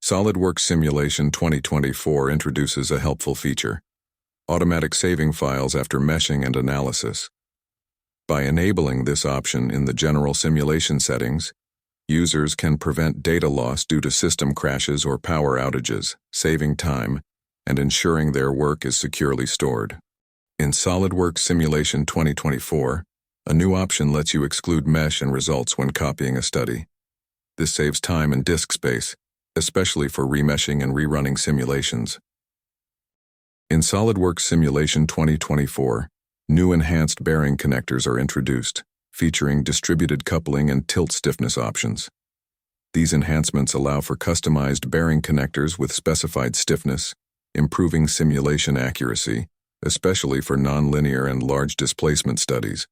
SOLIDWORKS Simulation 2024 introduces a helpful feature: automatic saving files after meshing and analysis. By enabling this option in the general simulation settings, users can prevent data loss due to system crashes or power outages, saving time and ensuring their work is securely stored. In SOLIDWORKS Simulation 2024, a new option lets you exclude mesh and results when copying a study. This saves time and disk space, especially for remeshing and rerunning simulations. In SOLIDWORKS Simulation 2024, new enhanced bearing connectors are introduced, featuring distributed coupling and tilt stiffness options. These enhancements allow for customized bearing connectors with specified stiffness, improving simulation accuracy, especially for nonlinear and large displacement studies.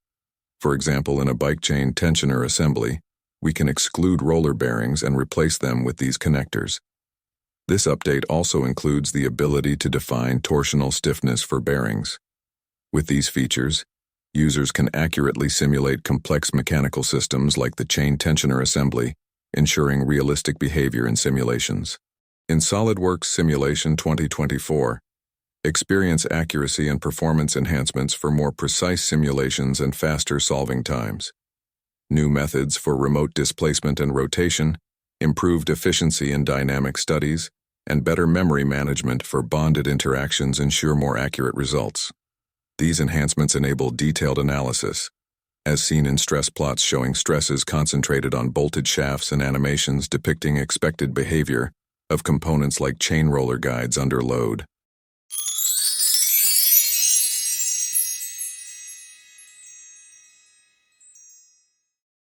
For example, in a bike chain tensioner assembly, we can exclude roller bearings and replace them with these connectors. This update also includes the ability to define torsional stiffness for bearings. With these features, users can accurately simulate complex mechanical systems like the chain tensioner assembly, ensuring realistic behavior in simulations. In SOLIDWORKS Simulation 2024, experience accuracy and performance enhancements for more precise simulations and faster solving times. New methods for remote displacement and rotation, improved efficiency in dynamic studies, and better memory management for bonded interactions ensure more accurate results. These enhancements enable detailed analysis, as seen in stress plots showing stresses concentrated on bolted shafts and animations depicting expected behavior of components like chain roller guides under load.